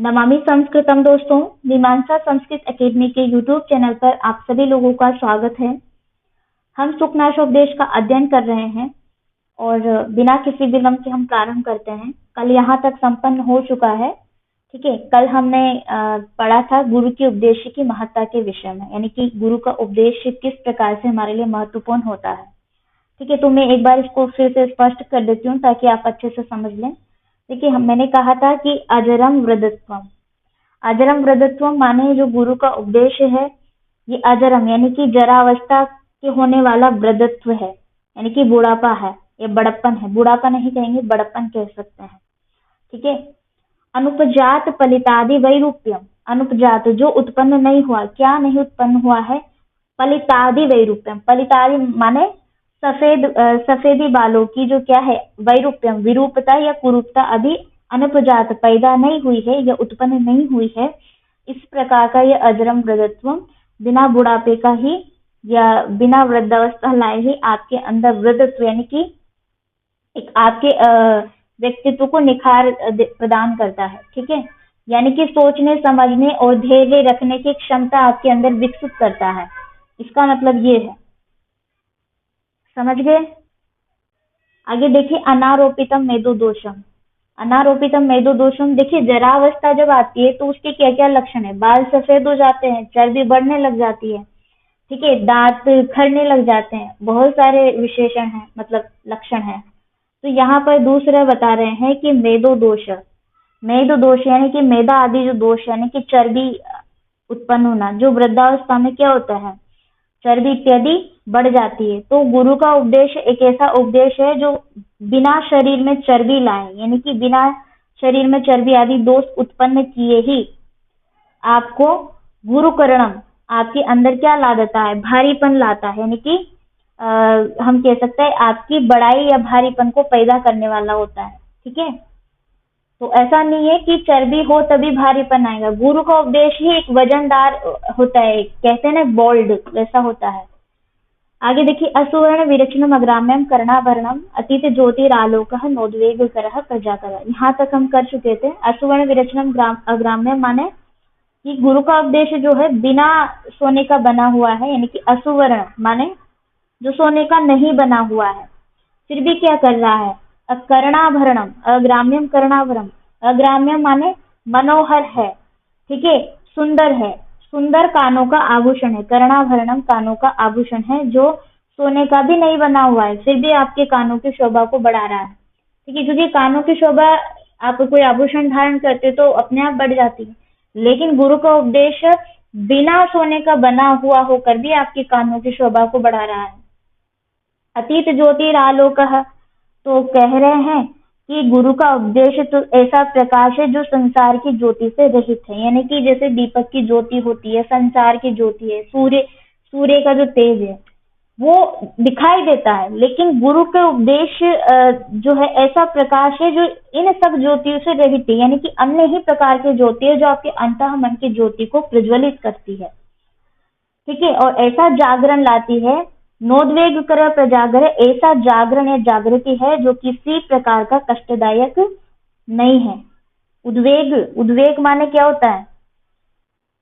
नमामि संस्कृतम दोस्तों, मीमांसा संस्कृत एकेडमी के यूट्यूब चैनल पर आप सभी लोगों का स्वागत है। हम सुखनाशोपदेश का अध्ययन कर रहे हैं और बिना किसी विलंब के हम प्रारंभ करते हैं। कल यहाँ तक संपन्न हो चुका है। ठीक है, कल हमने पढ़ा था गुरु के उपदेश की महत्ता के विषय में, यानी कि गुरु का उपदेश किस प्रकार से हमारे लिए महत्वपूर्ण होता है। ठीक है, तो मैं एक बार इसको फिर से स्पष्ट कर देती हूँ ताकि आप अच्छे से समझ लें। देखिए, मैंने कहा था कि अजरम वृद्धत्वम। अजरम वृद्धत्वम माने जो गुरु का उपदेश है, ये अजरम यानी कि जरावस्था के होने वाला वृद्धत्व है, यानी कि बुढ़ापा है, ये बड़प्पन है। बुढ़ापा नहीं कहेंगे, बड़प्पन कह सकते हैं। ठीक है, अनुपजात फलितादि वैरूप्यम। अनुपजात जो उत्पन्न नहीं हुआ, क्या नहीं उत्पन्न हुआ है? फलितादि वैरूप्यम। फलितादि माने सफेदी बालों की जो क्या है, वैरूप्यम विरूपता या कुरूपता अभी अनुपजात पैदा नहीं हुई है या उत्पन्न नहीं हुई है। इस प्रकार का यह अजरम वृद्धत्व बिना बुढ़ापे का ही या बिना वृद्धावस्था लाए ही आपके अंदर वृद्धत्व यानी कि एक आपके व्यक्तित्व को निखार प्रदान करता है। ठीक है, यानी कि सोचने समझने और धैर्य रखने की क्षमता आपके अंदर विकसित करता है। इसका मतलब ये है, समझ गए? आगे देखिए, अनारोपितम मेदो दोषम। अनारोपितम मेदो दोषम, देखिए जरावस्था जब आती है तो उसके क्या क्या लक्षण है? बाल सफेद हो जाते हैं, चर्बी बढ़ने लग जाती है, ठीक है, दांत खड़ने लग जाते हैं, बहुत सारे विशेषण हैं, मतलब लक्षण हैं। तो यहाँ पर दूसरा बता रहे हैं कि मेदो दोष। मेदो दोष यानी कि मेदा आदि जो दोष यानी कि चर्बी उत्पन्न होना, जो वृद्धावस्था में क्या होता है, चर्बी इत्यादि बढ़ जाती है। तो गुरु का उपदेश एक ऐसा उपदेश है जो बिना शरीर में चर्बी लाए, यानी कि बिना शरीर में चर्बी आदि दोष उत्पन्न किए ही आपको गुरुकरणम आपके अंदर क्या ला देता है? भारीपन लाता है, यानी कि हम कह सकते हैं आपकी बड़ाई या भारीपन को पैदा करने वाला होता है। ठीक है, तो ऐसा नहीं है कि चर्बी हो तभी भारीपन आएगा। गुरु का उपदेश ही एक वजनदार होता है, कहते हैं ना बोल्ड, वैसा होता है। आगे देखिए, असुवर्ण विरचनम अग्राम्यम कर्णाभरणम अतीत ज्योतिरालोकः नोद्वेगकरः प्रजाकरः। यहाँ तक हम कर चुके थे। असुवर्ण विरचनम अग्राम्यम माने कि गुरु का उपदेश जो है बिना सोने का बना हुआ है, यानी कि असुवर्ण माने जो सोने का नहीं बना हुआ है, फिर भी क्या कर रहा है? कर्णाभरणम अग्राम्यम कर्णाभरणम। अग्राम्यम माने मनोहर है, ठीक है, सुंदर है, सुंदर कानों का आभूषण है। कर्णाभरणम कानों का आभूषण है जो सोने का भी नहीं बना हुआ है, फिर भी आपके कानों की शोभा को बढ़ा रहा है। ठीक है, क्योंकि कानों की शोभा, आप कोई आभूषण धारण करते तो अपने आप बढ़ जाती है, लेकिन गुरु का उपदेश बिना सोने का बना हुआ होकर भी आपके कानों की शोभा को बढ़ा रहा है। अतीत ज्योतिरालोकः, तो कह रहे हैं कि गुरु का उपदेश तो ऐसा प्रकाश है जो संसार की ज्योति से रहित है, यानी कि जैसे दीपक की ज्योति होती है, संसार की ज्योति है, सूर्य का जो तेज है वो दिखाई देता है, लेकिन गुरु के उपदेश जो है ऐसा प्रकाश है जो इन सब ज्योतियों से रहित है, यानी कि अन्य ही प्रकार की ज्योति है जो आपके अंतः मन की ज्योति को प्रज्वलित करती है। ठीक है, और ऐसा जागरण लाती है, नोद्वेग कर प्रजागर, ऐसा जागरण या जागृति है जो किसी प्रकार का कष्टदायक नहीं है। उद्वेग माने क्या होता है?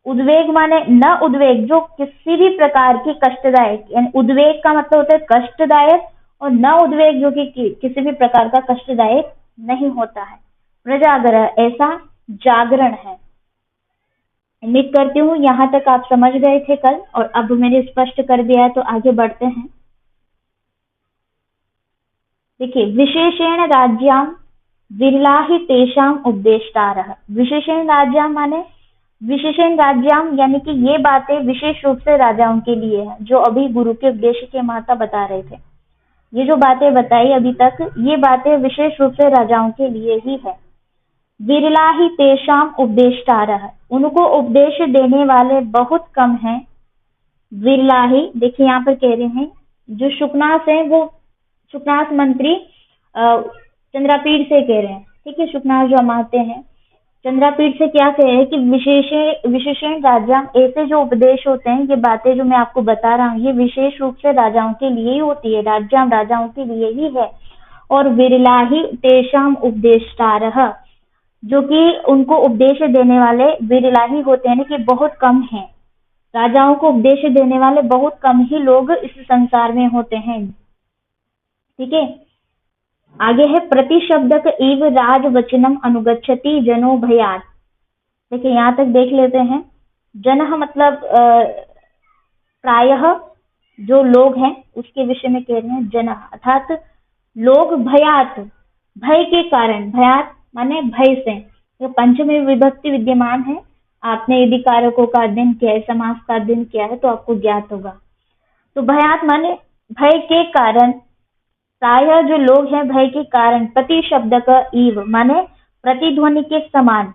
उद्वेग माने न उद्वेग, जो किसी भी प्रकार की कष्टदायक, यानी उद्वेग का मतलब होता है कष्टदायक, और न उद्वेग जो कि किसी भी प्रकार का कष्टदायक नहीं होता है। प्रजागर ऐसा जागरण है। उम्मीद करती हूँ यहाँ तक आप समझ गए थे कल, और अब मैंने स्पष्ट कर दिया है, तो आगे बढ़ते हैं। देखिए, विशेषेण राज्याम विरला ही तेषाम उपदेष्टारः। विशेषण राज्याम माने विशेषण राज्याम, यानी कि ये बातें विशेष रूप से राजाओं के लिए है, जो अभी गुरु के उपदेश के महत्ता बता रहे थे। ये जो बातें बताई अभी तक, ये बातें विशेष रूप से राजाओं के लिए ही है। विरला ही तेषाम उपदेष्टारः, उनको उपदेश देने वाले बहुत कम हैं। विरला ही, देखिए यहाँ पर कह रहे हैं जो शुकनास है, वो शुकनास मंत्री चंद्रापीठ से कह रहे हैं। ठीक है, शुकनास जो अमात्य हैं चंद्रापीठ से क्या कह रहे हैं कि विशेषण राजाम, ऐसे जो उपदेश होते हैं, ये बातें जो मैं आपको बता रहा हूँ, ये विशेष रूप से राजाओं के लिए ही होती है, राजाओं के लिए ही है। और विरला ही तेषाम उपदेष्टारः, जो कि उनको उपदेश देने वाले विरला ही होते हैं, कि बहुत कम हैं। राजाओं को उपदेश देने वाले बहुत कम ही लोग इस संसार में होते हैं। ठीक है, आगे है प्रतिशब्दक इव राज वचनम अनुगच्छति जनो भयात्। देखिए यहाँ तक देख लेते हैं। जनः मतलब प्रायः जो लोग हैं उसके विषय में कह रहे हैं। जनः अर्थात लोग भयात्, भय के कारण, भयात् माने भय से। तो पंचमी विभक्ति विद्यमान है। आपने यदि कारकों का अध्ययन किया है, समास का अध्ययन किया है तो आपको ज्ञात होगा। तो भयात् माने भय के कारण, प्रायः जो लोग हैं भय के कारण, प्रति शब्द का इव माने प्रतिध्वनि के समान,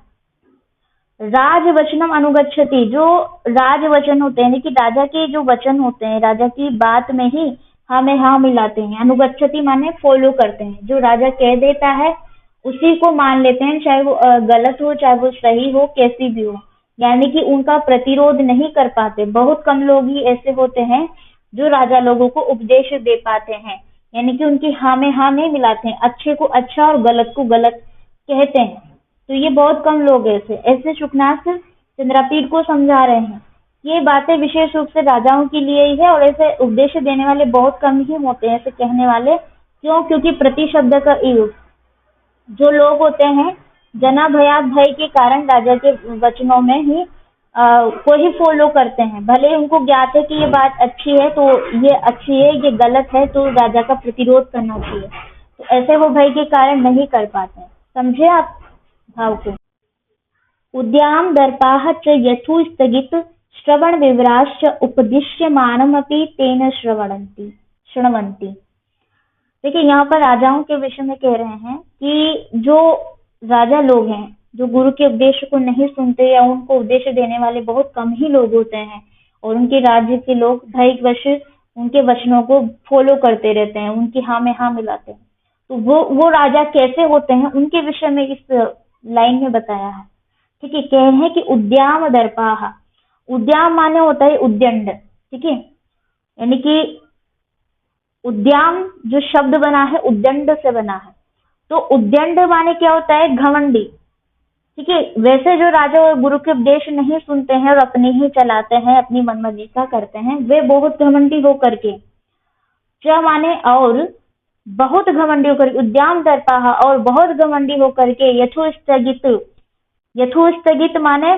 राज वचनम अनुगच्छति, जो राज वचन होते हैं कि राजा के जो वचन होते हैं, राजा की बात में ही हाँ में हाँ मिलाते हैं। अनुगच्छति माने फॉलो करते हैं, जो राजा कह देता है उसी को मान लेते हैं, चाहे वो गलत हो चाहे वो सही हो, कैसी भी हो, यानी कि उनका प्रतिरोध नहीं कर पाते। बहुत कम लोग ही ऐसे होते हैं जो राजा लोगों को उपदेश दे पाते हैं, यानी कि उनकी हाँ में हाँ नहीं मिलाते हैं, अच्छे को अच्छा और गलत को गलत कहते हैं। तो ये बहुत कम लोग ऐसे शुकनाथ चंद्रापीठ को समझा रहे हैं। ये बातें विशेष रूप से राजाओं के लिए ही है और ऐसे उपदेश देने वाले बहुत कम ही होते हैं ऐसे कहने वाले। क्यों? क्योंकि प्रतिशब्द का इव, जो लोग होते हैं जना भयात, भय के कारण राजा के वचनों में ही को ही फॉलो करते हैं। भले उनको ज्ञात है कि ये बात अच्छी है तो ये अच्छी है, ये गलत है तो राजा का प्रतिरोध करना चाहिए, तो ऐसे वो भय के कारण नहीं कर पाते। समझे आप भाव को? उद्याम दर्पाः च यथु स्थगित श्रवण विवराश्च उपदिश्यमानमपि तेन श्रवणन्ति। देखिए यहाँ पर राजाओं के विषय में कह रहे हैं कि जो राजा लोग हैं जो गुरु के उपदेश को नहीं सुनते या उनको उपदेश देने वाले बहुत कम ही लोग होते हैं, और उनके राज्य के लोग भयवश उनके वचनों को फॉलो करते रहते हैं, उनकी हाँ में हाँ मिलाते हैं। तो वो राजा कैसे होते हैं उनके विषय में इस लाइन में बताया है। ठीक है, कह रहे हैं कि उद्याम दर्पाः, उद्याम माने होता है उद्दंड। ठीक है, यानी कि उद्याम जो शब्द बना है उद्दंड से बना है, तो उद्दंड माने क्या होता है? घमंडी। ठीक है, वैसे जो राजा और गुरु के उपदेश नहीं सुनते हैं और अपने ही चलाते हैं, अपनी मनमर्जी का करते हैं, वे बहुत घमंडी होकर के, च माने और, बहुत घमंडी होकर, उद्याम दर्पाः और बहुत घमंडी होकर के, यथोस्थगित माने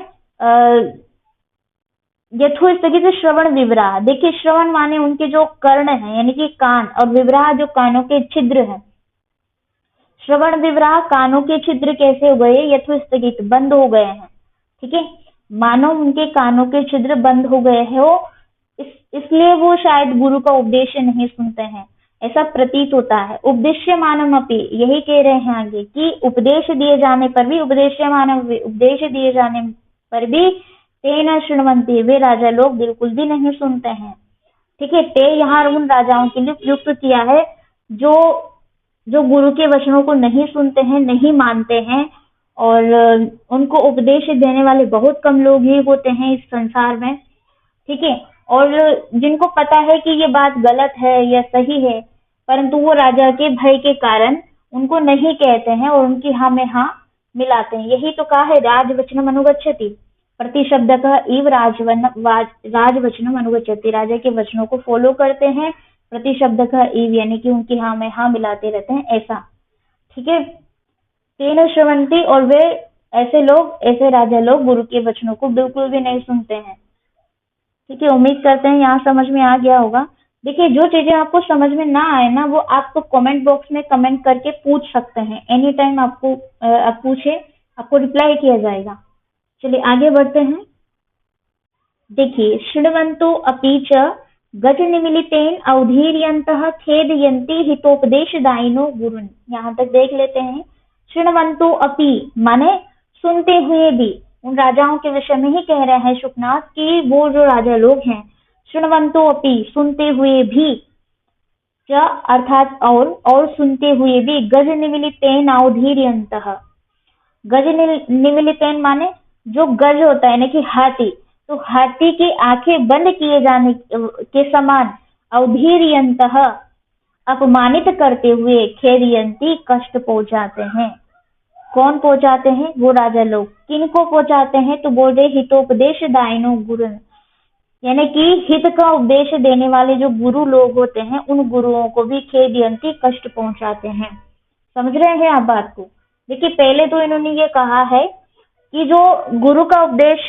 यथोस्थगित श्रवण विवरा। देखिए श्रवण माने उनके जो कर्ण है यानी कि कान, और विवरा जो कानों के छिद्र है। श्रवण विवरा कानों के छिद्र कैसे हो गए? यथोस्थगित, बंद हो गए हैं। ठीक है, मानो उनके कानों के छिद्र बंद हो गए हैं, इसलिए वो शायद गुरु का उपदेश नहीं सुनते हैं, ऐसा प्रतीत होता है। उपदेश्यमानमपि, यही कह रहे हैं आगे कि उपदेश दिए जाने पर भी, उपदेश दिए जाने पर भी तेन शृण्वन्ति, वे राजा लोग बिल्कुल भी नहीं सुनते हैं। ठीक है, ते यहाँ उन राजाओं के लिए प्रयुक्त किया है जो गुरु के वचनों को नहीं सुनते हैं, नहीं मानते हैं, और उनको उपदेश देने वाले बहुत कम लोग ही होते हैं इस संसार में। ठीक है, और जिनको पता है कि ये बात गलत है या सही है, परंतु वो राजा के भय के कारण उनको नहीं कहते हैं और उनकी हाँ में हाँ मिलाते हैं। यही तो कहा है राजवचनम अनुगच्छति, प्रतिशब्द का इव राजवचनम अनुगच्छति, राजा के वचनों को फॉलो करते हैं, प्रतिशब्द का इव यानी कि उनकी हाँ में हाँ मिलाते रहते हैं, ऐसा। ठीक है, तेन श्रवन्ति, और वे ऐसे लोग, ऐसे राजा लोग गुरु के वचनों को बिल्कुल भी नहीं सुनते हैं। ठीक है, उम्मीद करते हैं यहाँ समझ में आ गया होगा। देखिए जो चीजें आपको समझ में ना आए ना, वो आप तो कमेंट बॉक्स में कमेंट करके पूछ सकते हैं, एनी टाइम आपको आप पूछे, आपको रिप्लाई किया जाएगा। चलिए आगे बढ़ते हैं। देखिए शृण्वन्तु अपि च गज निमीलितेन अवधीर्यन्तः खेदयन्ति हितोपदेशदायिनो गुरुन्। यहाँ तक देख लेते हैं। शृण्वन्तु अपि माने सुनते हुए भी, उन राजाओं के विषय में ही कह रहे हैं शुकनाथ कि वो जो राजा लोग हैं, शृण्वन्तु अपि सुनते हुए भी, च अर्थात और सुनते हुए भी, गज निमीलितेन अवधीर्यन्तः, गज निमीलितेन माने जो गज होता है ना कि हाथी, तो हाथी की आंखें बंद किए जाने के समान, अवधीर्यन्तः अपमानित करते हुए, खेदयन्ति कष्ट पहुंचाते हैं। कौन पहुंचाते हैं? वो राजा लोग। किनको पहुंचाते हैं? तो बोल रहे हितोपदेश दायनो गुरु, यानी कि हित का उपदेश देने वाले जो गुरु लोग होते हैं उन गुरुओं को भी खेदयंती कष्ट पहुंचाते हैं। समझ रहे हैं आप बात को? देखिए पहले तो इन्होंने ये कहा है कि जो गुरु का उपदेश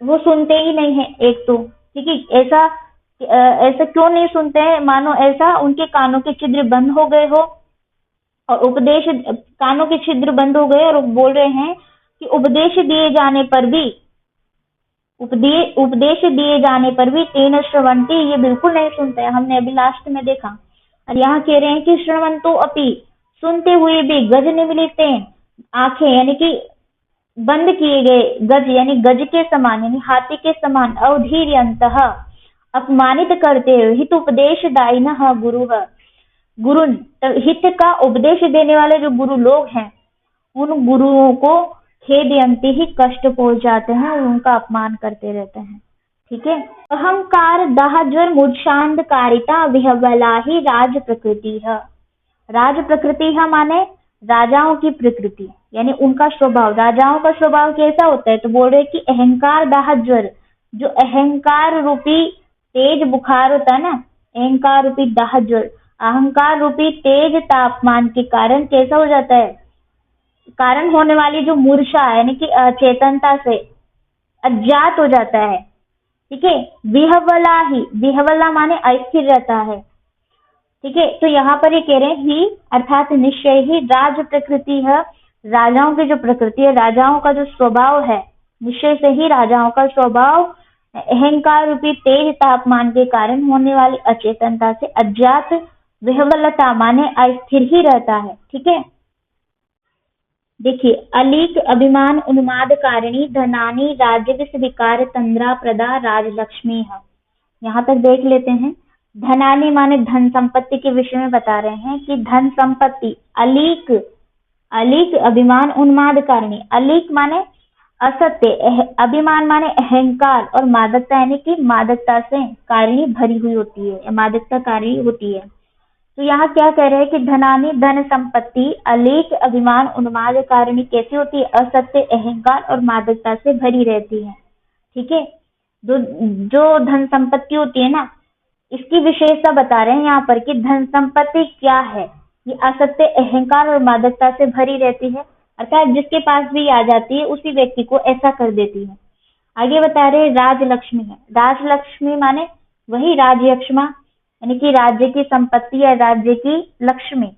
वो सुनते ही नहीं है एक तो, ठीक है। ऐसा क्यों नहीं सुनते हैं? मानो ऐसा उनके कानों के छिद्र बंद हो गए हो और उपदेश, कानों के छिद्र बंद हो गए और बोल रहे हैं कि उपदेश दिए जाने पर भी, उपदेश दिए जाने पर भी तेन श्रवंती, ये बिल्कुल नहीं सुनते हैं। हमने अभी लास्ट में देखा। और यहाँ कह रहे हैं कि श्रवंतो अपि, सुनते हुए भी गज निमिलिते, आंखें यानी कि बंद किए गए, गज यानी गज के समान यानी हाथी के समान, अवधीर्यंतः अपमानित करते हुए, हित उपदेश दायिनः गुरुः, गुरु हित का उपदेश देने वाले जो गुरु लोग हैं उन गुरुओं को खेदयंती ही कष्ट पहुंचाते हैं और उनका अपमान करते रहते हैं। ठीक है। अहंकार दाहज्वर मूर्छांधकारिता विह्वला ही राज प्रकृति है। राज प्रकृति है माने राजाओं की प्रकृति, यानी उनका स्वभाव। राजाओं का स्वभाव कैसा होता है? तो बोल रहे कि अहंकार दाहज्वर, जो अहंकार रूपी तेज बुखार होता है ना, अहंकार रूपी दाहज्वर, अहंकार रूपी तेज तापमान के कारण कैसा हो जाता है? कारण होने वाली जो मूर्छा यानी कि अचेतनता से अज्ञात हो जाता है। ठीक है। विह्वला ही, विह्वला माने अस्थिर रहता है। ठीक है। तो यहाँ पर ये कह रहे हैं ही अर्थात निश्चय ही राज प्रकृति है, राजाओं की जो प्रकृति है, राजाओं का जो स्वभाव है, निश्चय से ही राजाओं का स्वभाव अहंकार रूपी तेज तापमान के कारण होने वाली अचेतनता से अज्ञात, विह्वलता माने अस्थिर ही रहता है। ठीक है। देखिए अलीक अभिमान उन्माद कारिणी धनानी राज्य विकार तंद्रा प्रदा राजलक्ष्मी है। यहाँ तक देख लेते हैं। धनानी माने धन संपत्ति के विषय में बता रहे हैं कि धन संपत्ति, अलीक, अलीक अभिमान उन्माद कारिणी, अलीक माने असत्य, अभिमान माने अहंकार और मादकता यानी कि मादकता से कारिणी भरी हुई होती है, मादकता कारी होती है। तो यहाँ क्या कह रहे हैं कि धनानी धन संपत्ति अलीक अभिमान उन्माद कारिणी कैसी होती है? असत्य, अहंकार और मादकता से भरी रहती है। ठीक है। जो धन संपत्ति होती है ना, इसकी विशेषता बता रहे हैं यहाँ पर कि धन संपत्ति क्या है? ये असत्य, अहंकार और मादकता से भरी रहती है, अर्थात जिसके पास भी आ जाती है उसी व्यक्ति को ऐसा कर देती है। आगे बता रहे राजलक्ष्मी है। राजलक्ष्मी माने वही राजयक्ष्मा यानी कि राज्य की संपत्ति या राज्य की लक्ष्मी,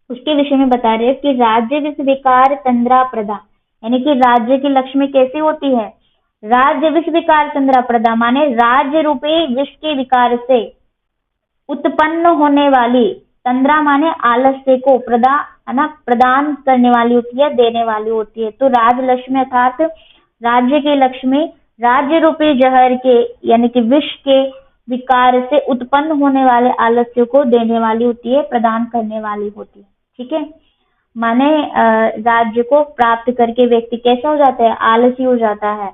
उसके विषय में बता रहे हैं कि राज्य विष विकार तंद्रा प्रदा, यानी कि राज्य की लक्ष्मी कैसी होती है? राज्य विष विकार तंद्रा प्रदा माने राज्य रूपी विष के विकार से उत्पन्न होने वाली, तंद्रा माने आलस्य को, प्रदा है ना, प्रदान करने वाली होती है, देने वाली होती है। तो राजलक्ष्मी अर्थात राज्य की लक्ष्मी राज्य रूपी जहर के यानी कि विष के विकार से उत्पन्न होने वाले आलस्य को देने वाली होती है, प्रदान करने वाली होती है। ठीक है। माने राज्य को प्राप्त करके व्यक्ति कैसा हो जाता है? आलसी हो जाता है,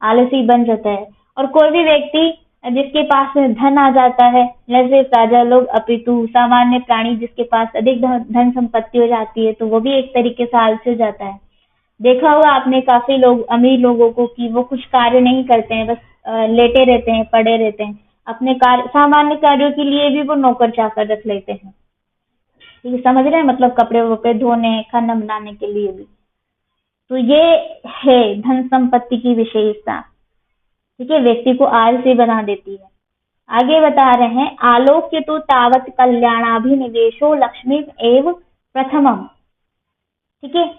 आलसी बन जाता है। और कोई भी व्यक्ति जिसके पास धन आ जाता है, जैसे राजा लोग, अपितु सामान्य प्राणी जिसके पास अधिक धन संपत्ति हो जाती है तो वो भी एक तरीके से आलसी हो जाता है। देखा होगा आपने काफी लोग, अमीर लोगों को, कि वो कुछ कार्य नहीं करते हैं, बस लेटे रहते हैं, पड़े रहते हैं। अपने कार्य, सामान्य कार्यों के लिए भी वो नौकर चाकर रख लेते हैं। ठीक है, समझ रहे हैं? मतलब कपड़े वपड़े धोने, खाना बनाने के लिए भी। तो ये है धन संपत्ति की विशेषता। ठीक है, व्यक्ति को आलसी बना देती है। आगे बता रहे हैं आलोक्य तो तावत कल्याणाभिनिवेशो लक्ष्मी एव प्रथमम। ठीक है।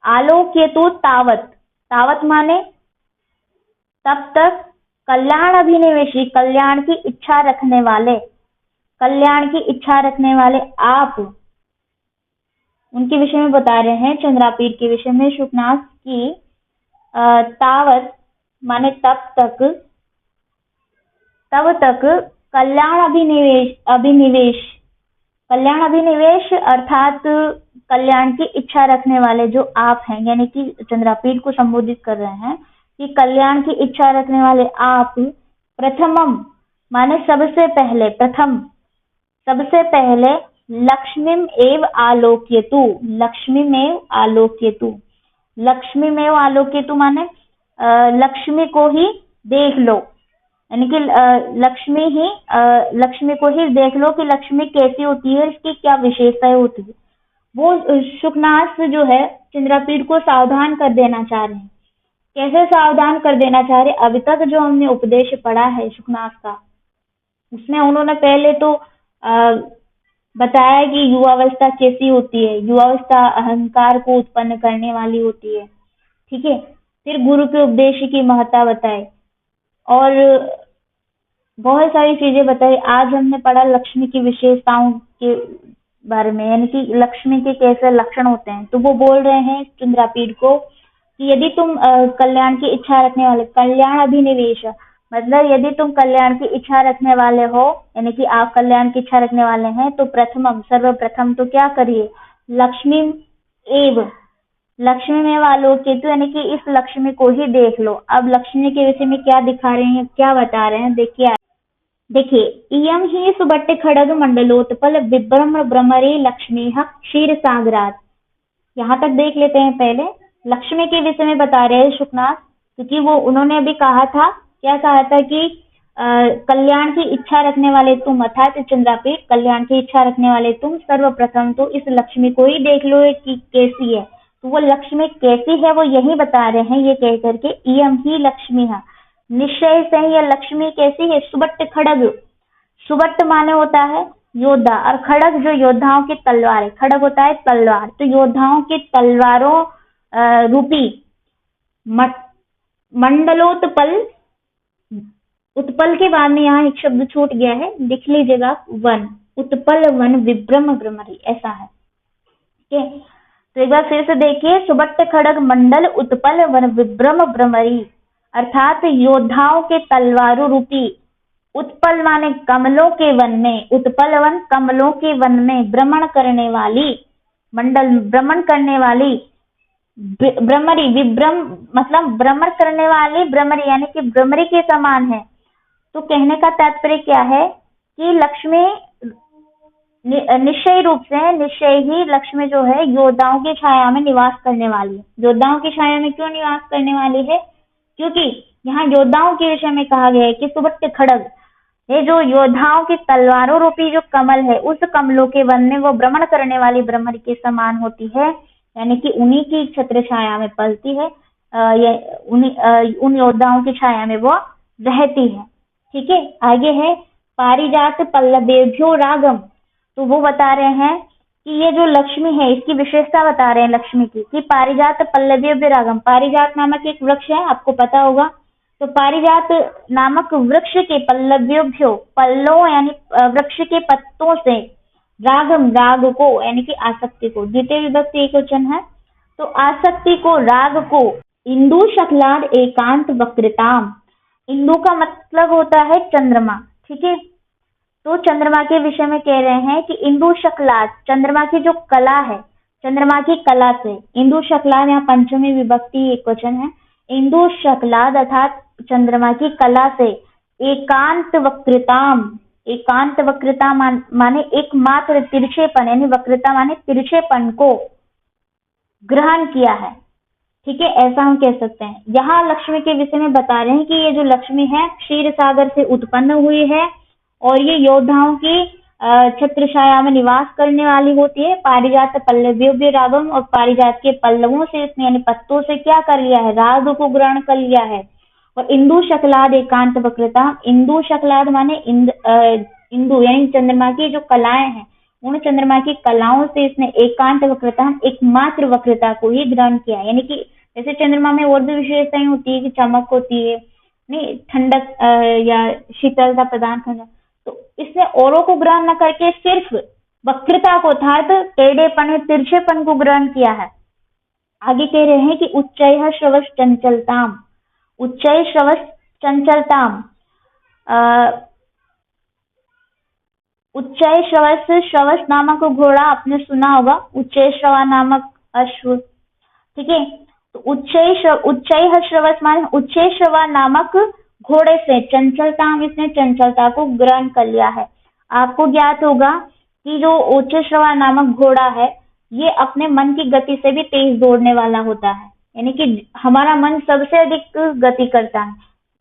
आलोक्य तो तावत, तावत माने तब तक, कल्याण अभिनिवेशी कल्याण की इच्छा रखने वाले, कल्याण की इच्छा रखने वाले आप, उनके विषय में बता रहे हैं चंद्रापीठ के विषय में शुकनाथ की तावत माने तब तक, तब तक कल्याण अभिनिवेश, कल्याण अभिनिवेश अर्थात कल्याण की इच्छा रखने वाले जो आप हैं, यानी कि चंद्रापीठ को संबोधित कर रहे हैं कि कल्याण की इच्छा रखने वाले आप प्रथमम माने सबसे पहले, प्रथम सबसे पहले लक्ष्मीम एव आलोक्यतु, लक्ष्मीमेव आलोक्यतु। लक्ष्मीमेव आलोक्यतु माने लक्ष्मी को ही देख लो, यानी कि लक्ष्मी को ही देख लो कि लक्ष्मी कैसी होती है, इसकी क्या विशेषताएं होती है। वो शुकनाथ जो है चंद्रपीड़ को सावधान कर देना चाह रहे हैं। कैसे सावधान कर देना चाह रहे? अभी तक जो हमने उपदेश पढ़ा है शुकनाथ का, उसमें उन्होंने पहले तो बताया कि युवावस्था कैसी होती है। युवावस्था अहंकार को उत्पन्न करने वाली होती है, ठीक है। फिर गुरु के उपदेश की महत्ता बताए और बहुत सारी चीजें बताई। आज हमने पढ़ा लक्ष्मी की विशेषताओं के बारे में, यानी कि लक्ष्मी के कैसे लक्षण होते हैं। तो वो बोल रहे हैं चंद्रापीड़ को कि यदि तुम कल्याण की इच्छा रखने वाले, कल्याण अभिनिवेश मतलब यदि तुम कल्याण की इच्छा रखने वाले हो, यानी कि आप कल्याण की इच्छा रखने वाले हैं, तो प्रथमम सर्वप्रथम तो क्या करिए, लक्ष्मी एव, लक्ष्मी में आलोकित, यानी कि इस लक्ष्मी को ही देख लो। अब लक्ष्मी के विषय में क्या दिखा रहे हैं, क्या बता रहे हैं, देखिए इयं ही सुबट्ट खड़ग मंडलोत्पल विभ्रम भ्रमरे लक्ष्मी क्षीर सागरात। यहाँ तक देख लेते हैं। पहले लक्ष्मी के विषय में बता रहे हैं शुकनाथ, क्योंकि वो उन्होंने अभी कहा था, क्या कहा था कि कल्याण की इच्छा रखने वाले तुम, अर्थात चंद्रापीठ कल्याण की इच्छा रखने वाले तुम सर्वप्रथम तो इस लक्ष्मी को ही देख लो कि कैसी है। तो वो लक्ष्मी कैसी है वो यही बता रहे हैं, ये कह करके इयं ही लक्ष्मी है, निश्चय से ही यह लक्ष्मी कैसी है, सुबट्ट खड़ग, सुबट्ट माने होता है योद्धा, और खड़ग जो योद्धाओं की तलवार है, खड़ग होता है तलवार, तो योद्धाओं की तलवारों रूपी मंडलोत्पल, उत्पल के बाद में यहाँ एक शब्द छूट गया है, लिख लीजिएगा, वन, उत्पल वन विभ्रम भ्रमरी, ऐसा है, ठीक है। तो एक बार फिर से देखिए, सुबट्ट खड़ग मंडल उत्पल वन विभ्रम भ्रमरी, अर्थात योद्धाओं के तलवारों रूपी, उत्पल माने कमलों के वन में, उत्पल वन कमलों के वन में भ्रमण करने वाली, मंडल भ्रमण करने वाली, भ्रमरी, विभ्रम मतलब भ्रमण करने वाली, भ्रमरी यानी कि भ्रमरी के समान है। तो कहने का तात्पर्य क्या है कि लक्ष्मी निश्चय रूप से, निश्चय ही लक्ष्मी जो है योद्धाओं की छाया में निवास करने वाली है। योद्धाओं की छाया में क्यों निवास करने वाली है? क्योंकि यहाँ योद्धाओं के विषय में कहा गया है कि सुबट्ट खड़ग, ये जो योद्धाओं की तलवारों रूपी जो कमल है, उस कमलों के वन में वो भ्रमण करने वाली भ्रमर के समान होती है, यानी कि उन्हीं की छत्र छाया में पलती है, उन योद्धाओं की छाया में वो रहती है, ठीक है। आगे है पारिजात पल्लवेभ्यो रागम, तो वो बता रहे हैं कि ये जो लक्ष्मी है इसकी विशेषता बता रहे हैं लक्ष्मी की, कि पारिजात पल्लवेभ्यो रागम, पारिजात नामक एक वृक्ष है, आपको पता होगा। तो पारिजात नामक वृक्ष के पल्लव्योभ्यो, पल्लों यानी वृक्ष के पत्तों से, रागम राग को यानी कि आसक्ति को, द्वितीय विभक्ति एकवचन है, तो आसक्ति को, राग को, इंदु शक्लाद एकांत वक्रताम, इंदु का मतलब होता है चंद्रमा, ठीक है। तो चंद्रमा के विषय में कह रहे हैं कि इंदु शक्लाद, चंद्रमा की जो कला है, चंद्रमा की कला से, इंदु शक्लाद यहाँ पंचमी विभक्ति एकवचन है, इंदु शक्लाद अर्थात चंद्रमा की कला से, एकांत वक्रताम, एकांत वक्रता माने एकमात्र तिरछेपन, यानी वक्रता माने तिरछेपन को ग्रहण किया है, ठीक है, ऐसा हम कह सकते हैं। यहाँ लक्ष्मी के विषय में बता रहे हैं कि ये जो लक्ष्मी है क्षीर सागर से उत्पन्न हुई है और ये योद्धाओं की छत्र छाया में निवास करने वाली होती है। पारिजात पल्लव्योभ्यो रागम, और पारिजात के पल्लवों से इसने यानी पत्तों से क्या कर लिया है, राग को ग्रहण कर लिया है। और इंदु शक्लाद एकांत वक्रता, इंदु शक्लाद माने इंदु यानी चंद्रमा की जो कलाएं हैं, उन चंद्रमा की कलाओं से इसने एकांत वक्रता, एकमात्र वक्रता को ही ग्रहण किया, यानी कि जैसे चंद्रमा में और भी विशेषताएं होती है कि चमक होती है, नहीं ठंडक या शीतलता प्रदान करना, तो इसने औरों को ग्रहण न करके सिर्फ वक्रता को अर्थात टेढ़ेपन, तिरछेपन को ग्रहण किया है। आगे कह रहे हैं कि उच्चैः श्रवस चंचलताम, उच्चैः श्रवस चंचलताम, उच्चैः श्रवस, श्रवस नामक घोड़ा आपने सुना होगा, उच्चैः श्रवा नामक अश्व, ठीक है। तो उच्चैः श्रवस माने उच्चैः श्रवा नामक घोड़े से चंचलता, इसने चंचलता को ग्रहण कर लिया है। आपको ज्ञात होगा कि जो उच्च श्रवा नामक घोड़ा है, ये अपने मन की गति से भी तेज दौड़ने वाला होता है। यानी कि हमारा मन सबसे अधिक गति करता है,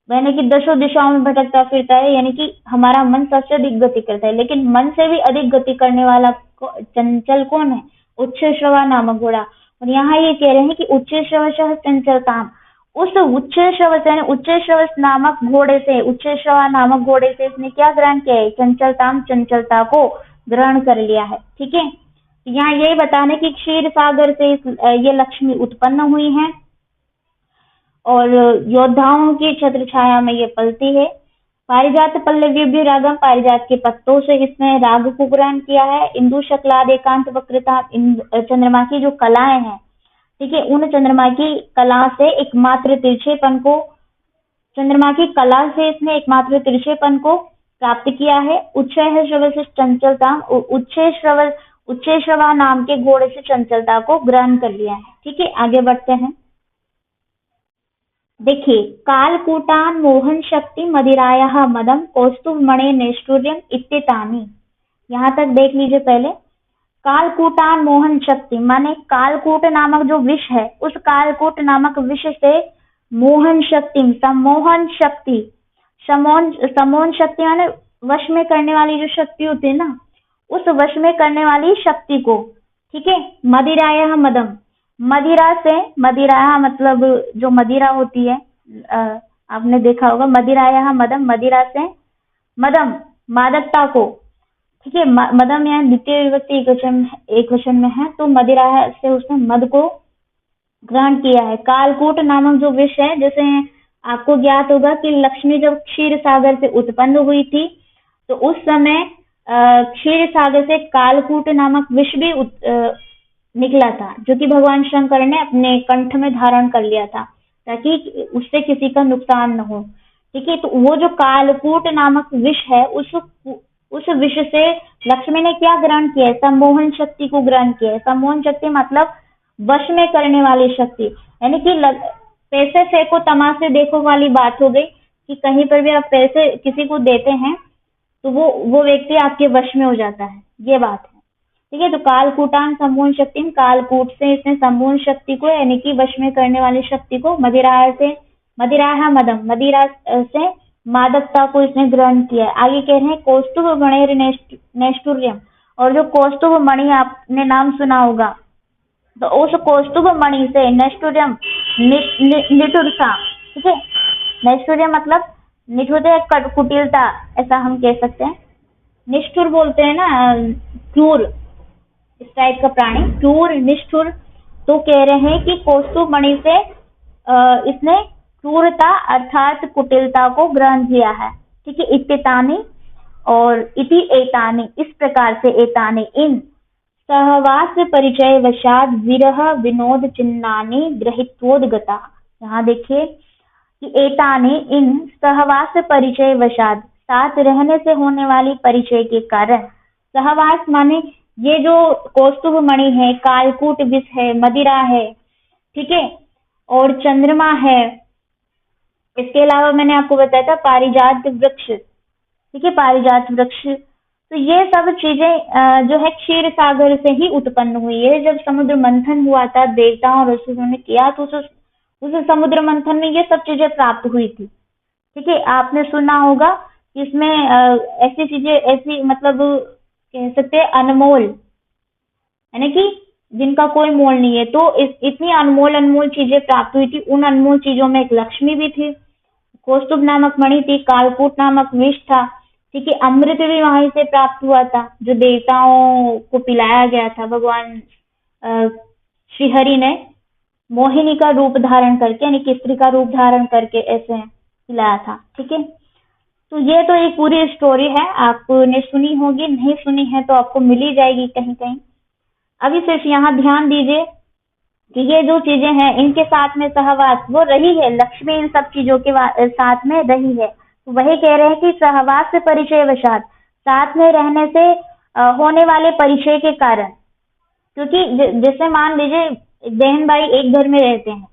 यानी कि दसों दिशाओं में भटकता फिरता है, यानी कि हमारा मन सबसे अधिक गति करता है। लेकिन मन से भी अधिक गति करने वाला चंचल कौन है? उच्च श्रवा नामक घोड़ा। और यहाँ ये कह रहे हैं कि उच्च श्रवसः चंचलताम, उस उच्च श्रवस यानी उच्च श्रवस नामक घोड़े से, उच्च श्रवा नामक घोड़े से इसने क्या ग्रहण किया है? चंचलताम, चंचलता को ग्रहण कर लिया है। ठीक है, यहाँ यही बताने की क्षीर सागर से ये लक्ष्मी उत्पन्न हुई है और योद्धाओं की छत्र छाया में ये पलती है। पारिजात पल्लवी रागम, पारिजात के पत्तों से इसने राग को ग्रहण किया है। इंदु शक्लाद एकांत वक्रता, चंद्रमा की जो कलाएं हैं, ठीक है, उन चंद्रमा की कला से एकमात्र तिरछेपन को, चंद्रमा की कला से इसने एकमात्र तिरछेपन को प्राप्त किया है। उच्चैः श्रवस चंचलता, उच्च श्रवा नाम के घोड़े से चंचलता को ग्रहण कर लिया है। ठीक है, आगे बढ़ते हैं। देखिए, कालकूटान मोहन शक्ति मदिरायाः मदम कौस्तुभ मणि नैष्ठुर्यम इत्येतानि। यहाँ तक देख लीजिए पहले। कालकूटान मोहन शक्ति माने कालकूट नामक जो विष है, उस कालकूट नामक विष से मोहन शक्ति, सम्मोहन शक्ति, सम्मोहन शक्ति माने वश में करने वाली जो शक्ति होती है ना, उस वश में करने वाली शक्ति को, ठीक है, मदिरायाः मदम, मदिरा से, मदिरा मतलब जो मदिरा होती है, आपने देखा होगा, मदिरायाः मदम, मदिरा से मदम मादकता को, ठीक है, मदम यहाँ द्वितीय विभक्ति एक वचन में है, तो मदिरा से उसने मद को ग्रहण किया है। कालकूट नामक जो विष है, जैसे आपको ज्ञात होगा कि लक्ष्मी जब क्षीर सागर से उत्पन्न हुई थी, तो उस समय क्षीर सागर से कालकूट नामक विष भी निकला था, जो कि भगवान शंकर ने अपने कंठ में धारण कर लिया था, ताकि उससे किसी का नुकसान न हो। ठीक है, तो वो जो कालकूट नामक विष है, उस विष से लक्ष्मी ने क्या ग्रहण किया है? सम्मोहन शक्ति को ग्रहण किया है। सम्मोहन शक्ति मतलब वश में करने वाली शक्ति, यानी कि पैसे फेंको तमाशे देखो वाली बात हो गई, कि कहीं पर भी आप पैसे किसी को देते हैं तो वो व्यक्ति आपके वश में हो जाता है, ये बात है। ठीक है, तो कालकूटान सम्मोहन शक्ति, कालकूट से इसने सम्मोहन शक्ति को यानी कि वश में करने वाली शक्ति को, मदिरायाः मदम, मदिरा से मादकता को इसने ग्रहण किया है। आगे कह रहे हैं कौस्तुभ मणिर नैष्ठुर्यम, और जो कौस्तुभ मणि आपने नाम सुना होगा, तो उस कौस्तुभ मणि से नैष्ठुर्यम निठुरता, ठीक है, नैष्ठुर्य मतलब निठुरता, कुटिलता, ऐसा हम कह सकते हैं। निष्ठुर बोलते हैं ना, क्रूर, इस टाइप का प्राणी, क्रूर, निष्ठुर। तो कह रहे हैं कि कौस्तुभ मणि से इसने क्रूरता अर्थात कुटिलता को ग्रहण किया है। ठीक है, इत्येतानि और इति एतानि, इस प्रकार से एतानि, इन सहवास परिचय वशाद विरह विनोद चिन्नानि ग्रहित्वोद्गता। यहाँ देखिए कि एतानि, इन सहवास परिचय वशाद, साथ रहने से होने वाली परिचय के कारण, सहवास माने ये जो कौस्तुभ मणि है, कालकूट विष है, मदिरा है, ठीक है, और चंद्रमा है, इसके अलावा मैंने आपको बताया था पारिजात वृक्ष, ठीक है, पारिजात वृक्ष, तो ये सब चीजें जो है क्षीर सागर से ही उत्पन्न हुई है। जब समुद्र मंथन हुआ था, देवताओं और ऋषियों ने किया, तो उस समुद्र मंथन में ये सब चीजें प्राप्त हुई थी। ठीक है, आपने सुना होगा कि इसमें ऐसी चीजें, ऐसी मतलब कह सकते हैं अनमोल, यानी कि जिनका कोई मोल नहीं है, तो इतनी अनमोल चीजें प्राप्त हुई थी। उन अनमोल चीजों में एक लक्ष्मी भी थी, कौस्तुभ नामक मणि थी, कालकूट नामक विष था, ठीक है, अमृत भी वहीं से प्राप्त हुआ था, जो देवताओं को पिलाया गया था। भगवान श्रीहरि ने मोहिनी का रूप धारण करके, यानी कि स्त्री का रूप धारण करके ऐसे पिलाया था। ठीक है, तो ये तो एक पूरी स्टोरी है, आपने सुनी होगी, नहीं सुनी है तो आपको मिल ही जाएगी कहीं कहीं। अभी सिर्फ यहाँ ध्यान दीजिए कि ये जो चीजें हैं, इनके साथ में सहवास वो रही है, लक्ष्मी इन सब चीजों के साथ में रही है। तो वही कह रहे हैं कि सहवास से परिचय वशात, साथ में रहने से होने वाले परिचय के कारण, क्योंकि जैसे मान लीजिए बहन भाई एक घर में रहते हैं,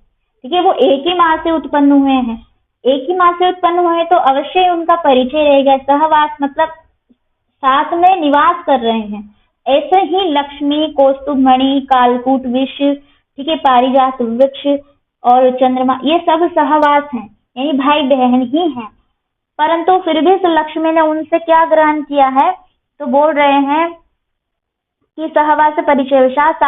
ठीक है, वो एक ही माँ से उत्पन्न हुए हैं, एक ही माँ से उत्पन्न हुए, तो अवश्य उनका परिचय रहेगा। सहवास मतलब साथ में निवास कर रहे हैं, ऐसे ही लक्ष्मी, कौस्तुभमणि, कालकूट विष, ठीक है, पारिजात वृक्ष और चंद्रमा, ये सब सहवास हैं, यानी भाई बहन ही हैं। परंतु फिर भी इस लक्ष्मी ने उनसे क्या ग्रहण किया है, तो बोल रहे हैं कि सहवास परिचय वशात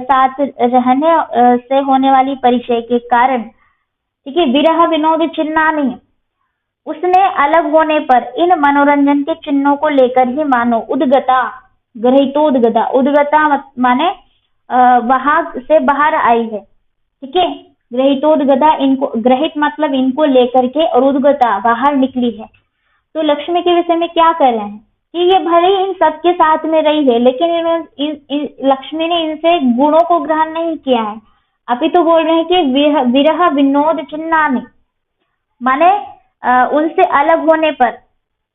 साथ रहने से होने वाली परिचय के कारण, ठीक है, विरह विनोद चिन्हानि, उसने अलग होने पर इन मनोरंजन के चिन्हों को लेकर ही मानो उद्गता, ग्रहितोद्गता, उद्गता माने वहां से बाहर आई है, ठीक है, ग्रहितोद्गता, इनको ग्रहित मतलब इनको लेकर के, और उद्गता बाहर निकली है। तो लक्ष्मी के विषय में क्या कर रहे हैं कि ये भले ही इन सबके साथ में रही है, लेकिन लक्ष्मी ने इनसे गुणों को ग्रहण नहीं किया है। अभी तो बोल रहे हैं कि विरह विनोद चिन्हानि, माने उनसे अलग होने पर,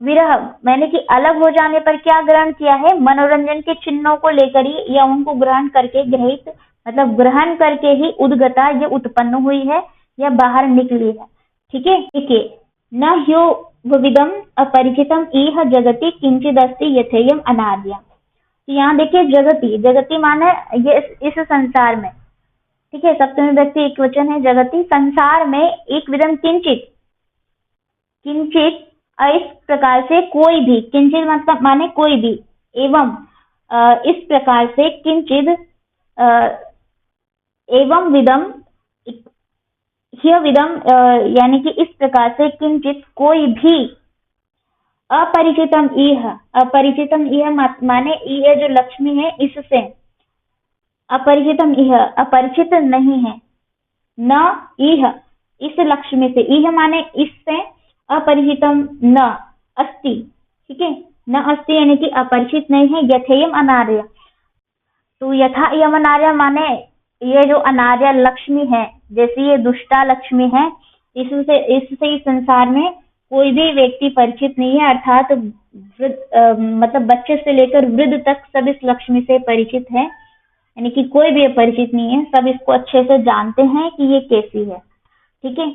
विरह मैंने कि अलग हो जाने पर क्या ग्रहण किया है, मनोरंजन के चिन्हों को लेकर ही, या उनको ग्रहण करके, ग्रहित मतलब ग्रहण करके ही उद्गता ये उत्पन्न हुई है या बाहर निकली है, ठीक है। ठीक है, न ह्यो विदम अपरिचितम इह जगति किंचिदस्ति यथेयम अनाद्या। यहाँ देखिए, जगति, जगति माने ये इस संसार में, ठीक है, सप्तमी व्यक्ति एक वचन है, जगति, संसार में, एक विदम किंचित, किंचित इस प्रकार से कोई भी, किंचित मतलब माने कोई भी, एवं इस प्रकार से, किंचित एवं विदम, विदम यानी कि इस प्रकार से, किंचित कोई भी, अपरिचितम इह, अपरिचितम इह माने यह जो लक्ष्मी है इससे, अपरिचितम इह अपरिचित नहीं है, न इह इस लक्ष्मी से, इह माने इससे, अपरिचितम न अस्ति, ठीक है, न अस्ति यानी कि अपरिचित नहीं है, यथेयम अनार्य, तो यथा यम अनार्य माने ये जो अनार्य लक्ष्मी है, जैसी ये दुष्टा लक्ष्मी है, इससे इस संसार में कोई भी व्यक्ति परिचित नहीं है, अर्थात मतलब बच्चे से लेकर वृद्ध तक सब इस लक्ष्मी से परिचित है, यानी कि कोई भी परिचित नहीं है, सब इसको अच्छे से जानते हैं कि ये कैसी है, ठीक है।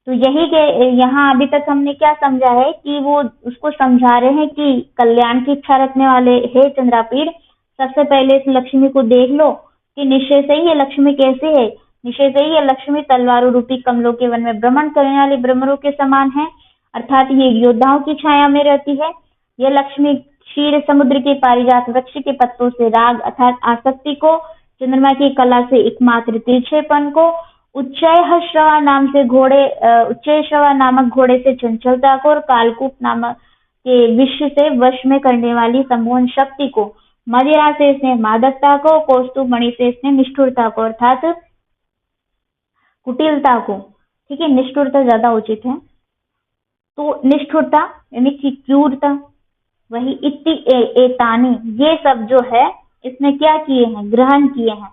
तो यही के यहाँ अभी तक हमने क्या समझा है कि वो उसको समझा रहे हैं कि कल्याण की इच्छा रखने वाले हे चंद्रापीड़, सबसे पहले इस लक्ष्मी को देख लो कि निश्चय से ही ये लक्ष्मी कैसी है, निश्चय से ही ये लक्ष्मी तलवारों रूपी कमलों के वन में भ्रमण करने वाले भ्रमरों के समान है, अर्थात ये योद्धाओं की छाया में रहती है। यह लक्ष्मी क्षीर समुद्र के पारिजात वृक्ष के पत्तों से राग अर्थात आसक्ति को, चंद्रमा की कला से एकमात्र तिरछेपन को, उच्चय श्रवा नाम से घोड़े, उच्चय श्रवा नामक घोड़े से चंचलता को, और कालकूट नामक के विश्व से वश में करने वाली सम्मोहन शक्ति को, मदिरा से इसने मादकता को, कौस्तुभमणि से इसने निष्ठुरता को अर्थात कुटिलता को, ठीक है, निष्ठुरता ज्यादा उचित है, तो निष्ठुरता यानी कि क्रूरता, वही इति एतानी, ये सब जो है इसने क्या किए हैं, ग्रहण किए हैं,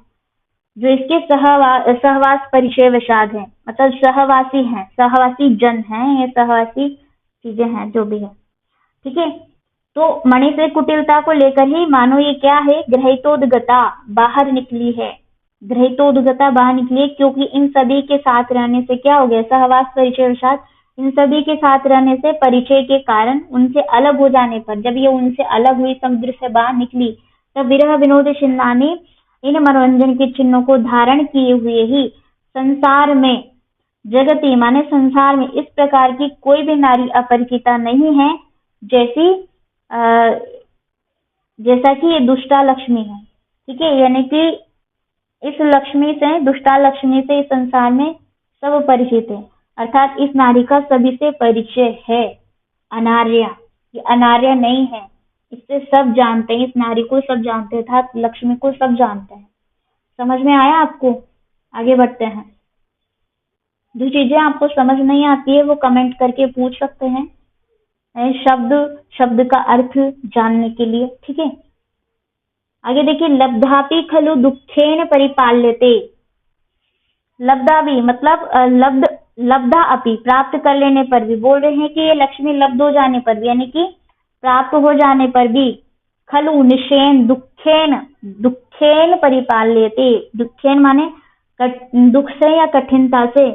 जो इसके सहवास परिचय वशाद है, मतलब सहवासी हैं, सहवासी जन हैं, ये सहवासी चीजें हैं जो भी है, ठीक है। तो मणि से कुटिलता को लेकर ही मानो ये क्या है, ग्रहितोद्गता बाहर निकली है, ग्रहितोद्गता बाहर निकली है, क्योंकि इन सभी के साथ रहने से क्या हो गया, सहवास परिचय वशाद, इन सभी के साथ रहने से, परिचय के कारण, उनसे अलग हो जाने पर, जब ये उनसे अलग हुई, समुद्र से बाहर निकली, तब विरह विनोद चिन्हानि, इन मनोरंजन के चिन्हों को धारण किए हुए ही संसार में, जगती माने संसार में, इस प्रकार की कोई भी नारी अपरिचिता नहीं है, जैसा कि ये दुष्टा लक्ष्मी है, ठीक है, यानी कि इस लक्ष्मी से, दुष्टा लक्ष्मी से इस संसार में सब परिचित है, अर्थात इस नारी का सभी से परिचय है, अनार्य, ये अनार्य नहीं है, इससे सब जानते हैं, इस नारी को सब जानते हैं, अर्थात लक्ष्मी को सब जानते हैं। समझ में आया आपको? आगे बढ़ते हैं। जो चीजें आपको समझ नहीं आती है वो कमेंट करके पूछ सकते हैं, शब्द का अर्थ जानने के लिए, ठीक है। आगे देखिए, लब्धापि खलु दुखेन परिपाल्यते, लब्धा भी मतलब लब्धा अपि प्राप्त कर लेने पर भी, बोल रहे हैं कि ये लक्ष्मी लब्ध हो जाने पर भी, यानी कि प्राप्त हो जाने पर भी, खलु निशेन दुखेन परिपाल्यते, दुखेन माने दुख से या कठिनता से,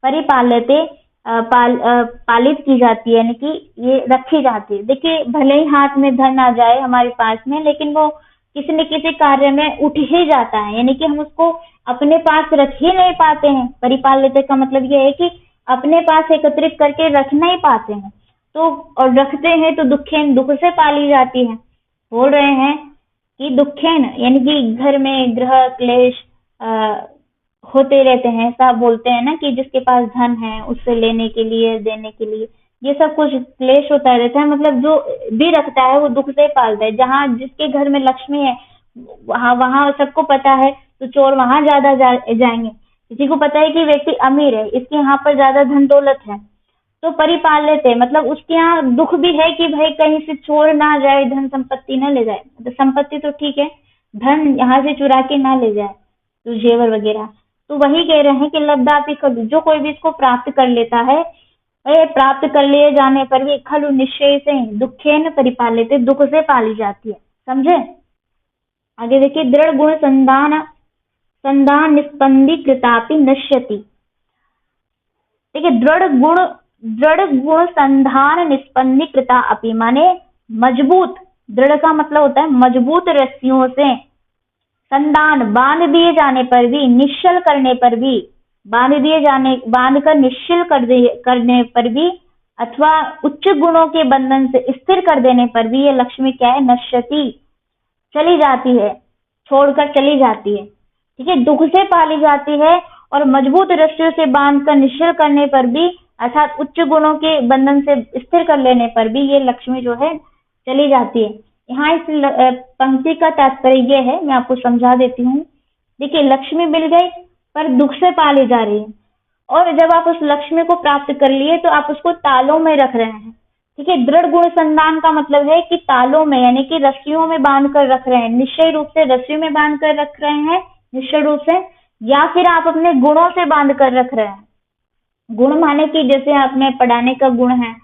परिपाल्यते पालित की जाती है, यानी कि ये रखी जाती है। देखिए, भले ही हाथ में धन आ जाए हमारे पास में, लेकिन वो किसी न किसी कार्य में उठ ही जाता है, यानी कि हम उसको अपने पास रख ही नहीं पाते हैं। परिपाल्यते का मतलब ये है कि अपने पास एकत्रित करके रख नहीं पाते हैं, तो और रखते हैं तो दुखेन, दुख से पाली जाती है। बोल रहे हैं कि दुखेन यानी कि घर में ग्रह क्लेश होते रहते हैं। ऐसा बोलते हैं ना कि जिसके पास धन है उससे लेने के लिए, देने के लिए, ये सब कुछ क्लेश होता रहता है। मतलब जो भी रखता है वो दुख से पालता है। जहाँ जिसके घर में लक्ष्मी है वहाँ वहाँ सबको पता है तो चोर वहां ज्यादा जाएंगे। किसी को पता है कि व्यक्ति अमीर है, इसके यहाँ पर ज्यादा धन दौलत है, तो परिपाल लेते हैं। मतलब उसके यहाँ दुख भी है कि भाई कहीं से चोर ना जाए, धन संपत्ति ना ले जाए। मतलब संपत्ति तो ठीक है, धन यहाँ से चुरा के ना ले जाए, तो जेवर वगैरह। तो वही कह रहे हैं कि लब्धापि खलु, जो कोई भी इसको प्राप्त कर लेता है, प्राप्त कर लिए जाने पर भी खलु निश्चय से दुखेन परिपालित, दुख से पाली जाती है। समझे? आगे देखिए, दृढ़ गुण संधान निस्पंदी कृतापि नश्यति। देखिए, दृढ़ गुण संधान निस्पंदी कृता अपि माने मजबूत, दृढ़ का मतलब होता है मजबूत रस्सियों से, संधान बांध दिए जाने पर भी, निश्चल करने पर भी, बांध कर निश्चल करने पर भी, अथवा उच्च गुणों के बंधन से स्थिर कर देने पर भी ये लक्ष्मी क्या है? नश्यति, चली जाती है, छोड़कर चली जाती है। ठीक है, दुख से पाली जाती है और मजबूत रस्सियों से बांधकर निश्चल करने पर भी, अर्थात उच्च गुणों के बंधन से स्थिर कर लेने पर भी ये लक्ष्मी जो है चली जाती है। यहाँ इस पंक्ति का तात्पर्य ये है, मैं आपको समझा देती हूँ। देखिए, लक्ष्मी मिल गई पर दुख से पाली जा रही है, और जब आप उस लक्ष्मी को प्राप्त कर लिए तो आप उसको तालों में रख रहे हैं। ठीक है, दृढ़ गुण संधान का मतलब है कि तालों में, यानी कि रस्सियों में बांध कर रख रहे हैं, निश्चय रूप से रस्सियों में बांध कर रख रहे हैं, निश्चय रूप से, या फिर आप अपने गुणों से बांध कर रख रहे हैं। गुण माने कि जैसे आप में पढ़ाने का गुण है,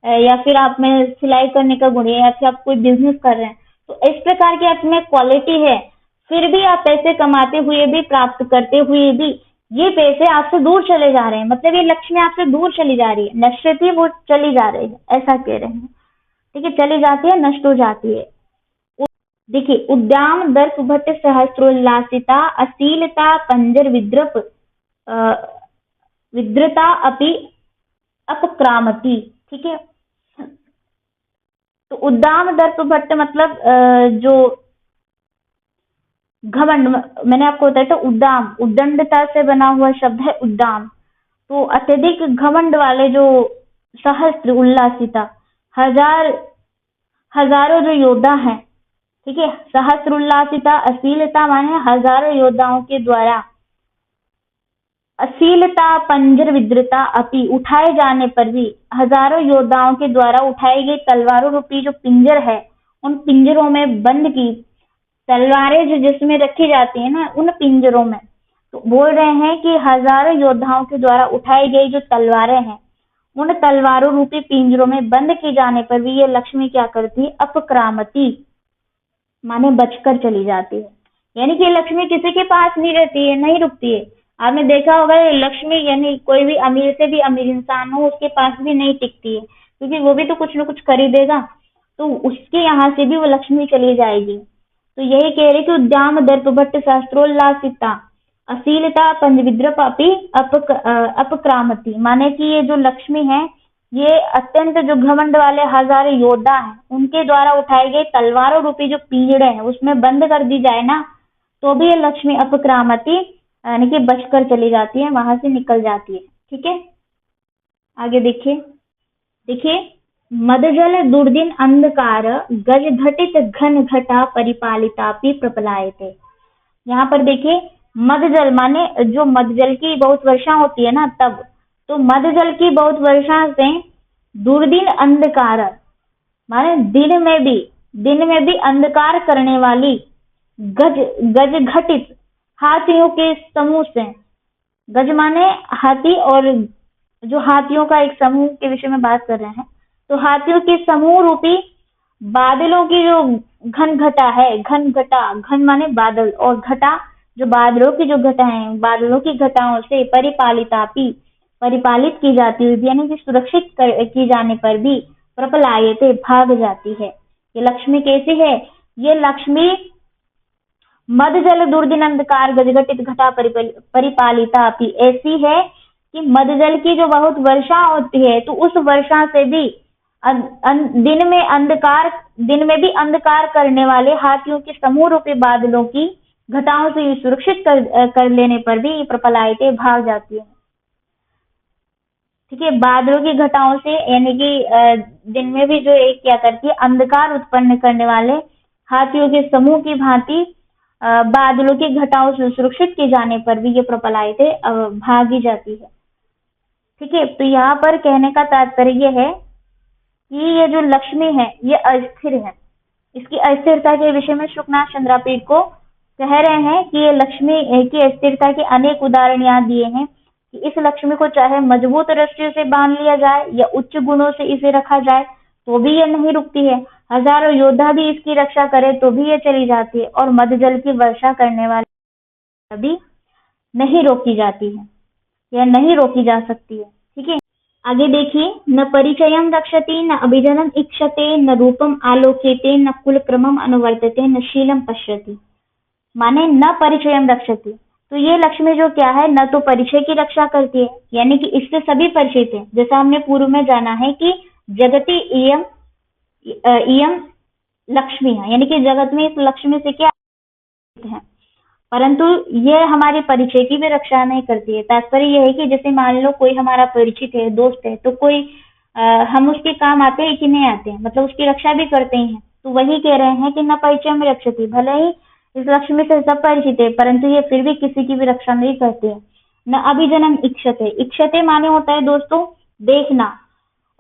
या फिर आप में सिलाई करने का गुण है, या फिर आप कोई बिजनेस कर रहे हैं, तो इस प्रकार की आप में क्वालिटी है, फिर भी आप पैसे कमाते हुए भी, प्राप्त करते हुए भी ये पैसे आपसे दूर चले जा रहे हैं। मतलब ये लक्ष्मी आपसे दूर चली जा रही है, नश्यति, वो चली जा रही है, ऐसा कह रहे हैं। ठीक है, चली जाती है, नष्ट हो जाती है। देखिए, उद्दाम दर्प भट्ट सहस्त्रोल्लासिता अशीलता पंजर विद्रता अपि अपक्रामती। ठीक है, तो उद्दाम दर्प भट्ट मतलब जो घमंड, मैंने आपको बताया था उद्दाम, उद्दंडता से बना हुआ शब्द है उद्दाम। तो अत्यधिक घमंड वाले जो सहस्त्र उल्लासिता, हजारों जो योद्धा हैं, ठीक है, सहस्त्र उल्लासिता, अशीलता माने हजारों योद्धाओं के द्वारा, अशीलता पंजर विद्रता अपि उठाए जाने पर भी, हजारों योद्धाओं के द्वारा उठाई गई तलवारों रूपी जो पिंजर है, उन पिंजरों में बंद की तलवारें जो जिसमें रखी जाती है ना, उन पिंजरों में, तो बोल रहे हैं कि हजारों योद्धाओं के द्वारा उठाई गई जो तलवारें हैं, उन तलवारों रूपी पिंजरों में बंद की जाने पर भी ये लक्ष्मी क्या करती है? अपक्रामती माने बचकर चली जाती है। यानी कि लक्ष्मी किसी के पास नहीं रहती है, नहीं रुकती है। आपने देखा होगा ये लक्ष्मी, यानी कोई भी अमीर से भी अमीर इंसान हो उसके पास भी नहीं टिकती है, क्योंकि वो भी तो कुछ न कुछ खरीदेगा, तो उसके यहाँ से भी वो लक्ष्मी चली जाएगी। तो यही कह रहे कि उद्याम दर्प भट्ट शास्त्रोल्लासिता अशीलता पंचविद्रप अपि अपक्रामती, माने कि ये जो लक्ष्मी है ये अत्यंत जो घमंड वाले हजारों योद्धा हैं उनके द्वारा उठाई गई तलवारों रूपी जो पिंजड़े हैं उसमें बंद कर दी जाए ना, तो भी ये लक्ष्मी अपक्रामती यानी कि बचकर चली जाती है, वहां से निकल जाती है। ठीक है, आगे देखिए मदजल दुर्दिन अंधकार गज घटित घन घटा परिपालितापि प्रपलायते। यहाँ पर देखिए, मदजल माने जो मदजल की बहुत वर्षा होती है ना, तब, तो मदजल की बहुत वर्षा से दुर्दिन अंधकार माने दिन में भी अंधकार करने वाली, गज घटित हाथियों के समूह से, गज माने हाथी, और जो हाथियों का एक समूह के विषय में बात कर रहे हैं, तो हाथियों के समूह रूपी बादलों की जो घन घटा है, घन माने बादल, और घटा जो बादलों की जो घटा है, बादलों की घटाओं से परिपालित की जाती हुई, यानी कि सुरक्षित की जाने पर भी प्रपलायते भाग जाती है। ये लक्ष्मी कैसी है? ये लक्ष्मी मद जल दुर्दिन अंधकार गजघटित घटा परिपालिता अपि, ऐसी है कि मद जल की जो बहुत वर्षा होती है तो उस वर्षा से भी दिन में भी अंधकार करने वाले हाथियों के समूह रूपी बादलों की घटाओं से सुरक्षित कर लेने पर भी ये प्रपलायते भाग जाती है। ठीक है, बादलों की घटाओं से यानी कि दिन में भी जो एक क्या करती है, अंधकार उत्पन्न करने वाले हाथियों के समूह की भांति बादलों की घटाओं से सुरक्षित किए जाने पर भी ये प्रपलायते भागी जाती है। ठीक है, तो यहाँ पर कहने का तात्पर्य है कि ये जो लक्ष्मी है ये अस्थिर है। इसकी अस्थिरता के विषय में शुकनाथ चंद्रापीठ को कह रहे हैं कि ये लक्ष्मी की अस्थिरता के अनेक उदाहरण यहाँ दिए हैं कि इस लक्ष्मी को चाहे मजबूत रस्सियों से बांध लिया जाए या उच्च गुणों से इसे रखा जाए तो भी ये नहीं रुकती है। हजारों योद्धा भी इसकी रक्षा करे तो भी ये चली जाती है और मद जल की वर्षा करने वाले भी नहीं रोकी जाती है या नहीं रोकी जा सकती है। ठीक है, आगे देखिए, न परिचयम रक्षति न अभिजनम इक्षते न रूपम आलोक्यते न कुल क्रमम अनुवर्तते न शीलम पश्यति। माने न परिचयम रक्षति, तो ये लक्ष्मी जो क्या है, न तो परिचय की रक्षा करती है यानी कि इससे सभी परिचित है। जैसा हमने पूर्व में जाना है कि जगति इयम लक्ष्मी है, यानी कि जगत में इस लक्ष्मी से क्या है, परंतु ये हमारे परिचय की भी रक्षा नहीं करती है। तात्पर्य यह है कि जैसे मान लो कोई हमारा परिचित है, दोस्त है, तो कोई हम उसके काम आते हैं कि नहीं आते हैं, मतलब उसकी रक्षा भी करते हैं। तो वही कह रहे हैं कि न परिचय में रक्षती, भले ही इस लक्ष्मी से सब परिचित है परंतु ये फिर भी किसी की भी रक्षा नहीं करती है। न अभिजनम इक्षते, इक्षते माने होता है दोस्तों देखना,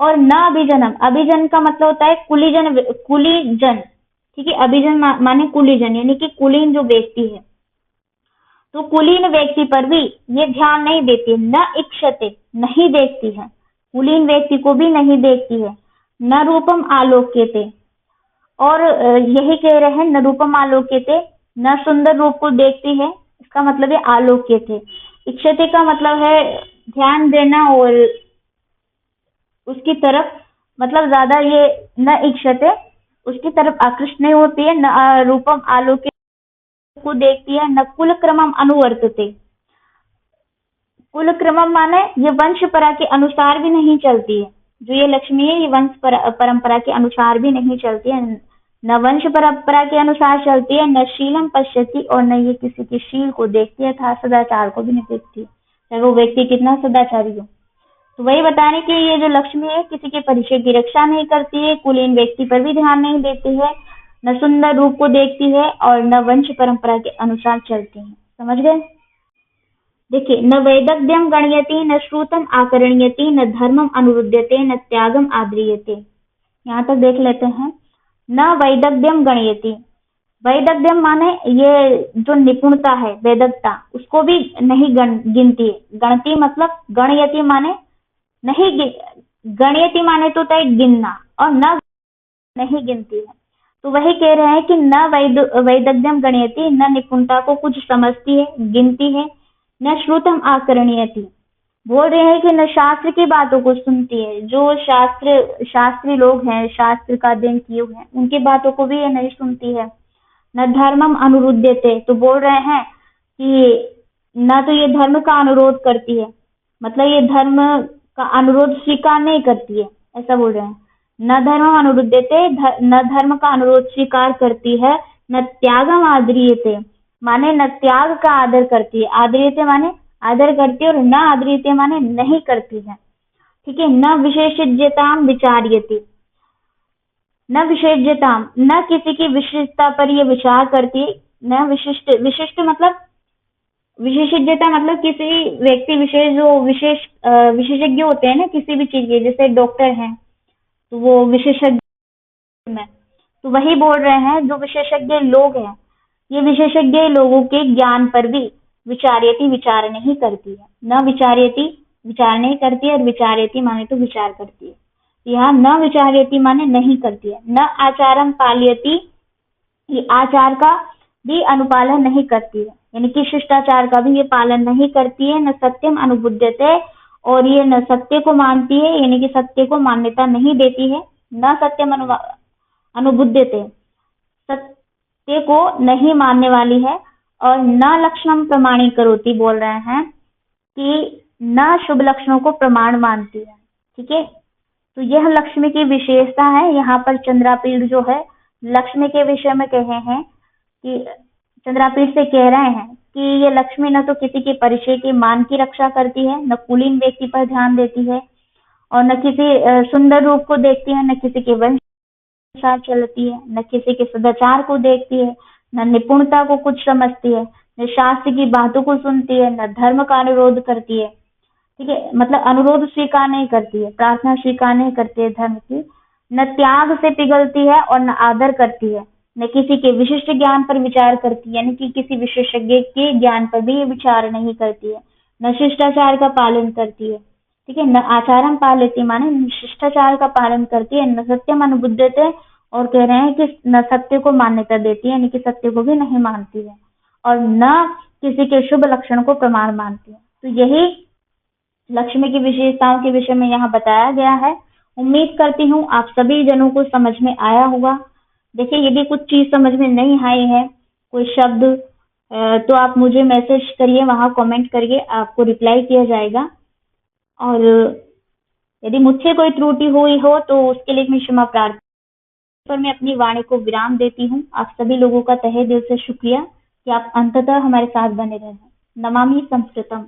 और न अभिजनम, अभिजन का मतलब होता है कुलीजन। ठीक है, अभिजन माने कुलीजन यानी कि कुलीन जो व्यक्ति है, तो कुलीन व्यक्ति पर भी ये ध्यान नहीं देती। न इक्षते, नहीं देखती है, कुलीन व्यक्ति को भी नहीं देखती है। न रूपम आलोक्यते, और यही कह रहे हैं न रूपम आलोक्यते, न सुंदर रूप को देखती है, इसका मतलब है आलोक्यते। इक्षते का मतलब है ध्यान देना और उसकी तरफ, मतलब ज्यादा ये न इक्षते, उसकी तरफ आकृष्ट नहीं होती है। न रूपम आलोक्य को देखती है, न कुल क्रमम अनुवर्तते, कुल क्रमम माने ये वंश परंपरा के अनुसार भी नहीं चलती है। जो ये लक्ष्मी है ये वंश परंपरा के अनुसार भी नहीं चलती है, न वंश परंपरा के अनुसार चलती है, न शीलम पश्यति, और न ये किसी के शील को देखती है, था सदाचार को भी नहीं देखती, चाहे वो व्यक्ति कितना सदाचारी हो। तो वही बताने कि ये जो लक्ष्मी है किसी के परिचय की रक्षा नहीं करती है, कुलीन व्यक्ति पर भी ध्यान नहीं देती है, न सुंदर रूप को देखती है और न वंश परंपरा के अनुसार चलती है। समझ गए? देखिए, न वैदग्ध्यम गणयति न श्रुतम आकर्ण्यति न धर्मम अनुरुध्यते न त्यागम आद्रियते। यहाँ तक देख लेते हैं। न वैदग्ध्यम गणयति, वैदग्ध्यम माने ये जो निपुणता है, वैदकता, उसको भी नहीं गिनती है। गणती मतलब गणयति माने नहीं, गणयति माने तो तय गिनना, और न नहीं गिनती है। तो वही कह रहे हैं कि न वैदग्ध्यम गणयति, न निपुणता को कुछ समझती है, गिनती है, न श्रुतम आकर्ण्यति, बोल रहे हैं कि न शास्त्र की बातों को सुनती है। जो शास्त्री लोग हैं, शास्त्र का अध्ययन किए हुए हैं, उनकी बातों को भी ये नहीं सुनती है। न धर्मम अनुरुध्यते, तो बोल रहे हैं कि न तो ये धर्म का अनुरोध करती है, मतलब ये धर्म का अनुरोध स्वीकार नहीं करती है, ऐसा बोल रहे हैं। न धर्मम अनुरुध्यते, न धर्म का अनुरोध स्वीकार करती है, न त्यागम आद्रियते, माने न त्याग का आदर करती है, आद्रियते माने आदर करती है, और न आद्रियते माने नहीं करती है। ठीक है, न विशेषज्ञताम विचार्यति, न विशेषज्ञताम, न किसी की विशिष्टता पर ये विचार करती है। न विशिष्ट मतलब विशेषज्ञता मतलब किसी व्यक्ति विशेष जो विशेषज्ञ होते हैं ना किसी भी चीज के, जैसे डॉक्टर हैं तो वो विशेषज्ञ में, तो वही बोल रहे हैं जो विशेषज्ञ लोग हैं, ये विशेषज्ञ लोगों के ज्ञान पर भी विचार्यति, विचार नहीं करती है। न विचार्यति, विचार नहीं करती है, और विचार्यति माने तो विचार करती है। यहाँ न विचार्यति माने नहीं करती है। न आचारम पाल्यति, ये आचार का भी अनुपालन नहीं करती है, यानी कि शिष्टाचार का भी ये पालन नहीं करती है। न सत्यम अनुबुध्यते, और ये न सत्य को मानती है, यानी कि सत्य को मान्यता नहीं देती है। न सत्यम अनुबुध्यते, सत्य को नहीं मानने वाली है और न लक्षणम प्रमाणीकरोति बोल रहे हैं कि न शुभ लक्षणों को प्रमाण मानती है। ठीक है, तो यह लक्ष्मी की विशेषता है। यहाँ पर चंद्रापीठ जो है लक्ष्मी के विषय में कहे हैं कि चंद्रापीठ से कह रहे हैं कि ये लक्ष्मी न तो किसी के परिचय के मान की रक्षा करती है, न कुलीन व्यक्ति पर ध्यान देती है और न किसी सुंदर रूप को देखती है, न किसी के वंश अनुसार चलती है, न किसी के सदाचार को देखती है, न निपुणता को कुछ समझती है, न शास्त्र की बातों को सुनती है, न धर्म का अनुरोध करती है। ठीक है, मतलब अनुरोध स्वीकार नहीं करती है, प्रार्थना स्वीकार नहीं करती है धर्म की, न त्याग से पिघलती है और न आदर करती है, न किसी के विशिष्ट ज्ञान पर विचार करती है, यानी कि किसी विशेषज्ञ के ज्ञान पर भी ये विचार नहीं करती है, न शिष्टाचार का पालन करती है। ठीक है, न आचारम पालयति माने न शिष्टाचार का पालन करती है, न सत्यम अनुबुध्यते और कह रहे हैं कि न सत्य को मान्यता देती है, यानी कि सत्य को भी नहीं मानती है और न किसी के शुभ लक्षण को प्रमाण मानती है। तो यही लक्ष्मी की विशेषताओं के विषय में यहाँ बताया गया है। उम्मीद करती हूँ आप सभी जनों को समझ में आया होगा। देखिए, यदि कुछ चीज समझ में नहीं आई है, कोई शब्द, तो आप मुझे मैसेज करिए, वहां कमेंट करिए, आपको रिप्लाई किया जाएगा। और यदि मुझसे कोई त्रुटि हुई हो तो उसके लिए मैं क्षमा प्रार्थना पर मैं अपनी वाणी को विराम देती हूँ। आप सभी लोगों का तहे दिल से शुक्रिया कि आप अंततः हमारे साथ बने रहे। नमामि संस्कृतम।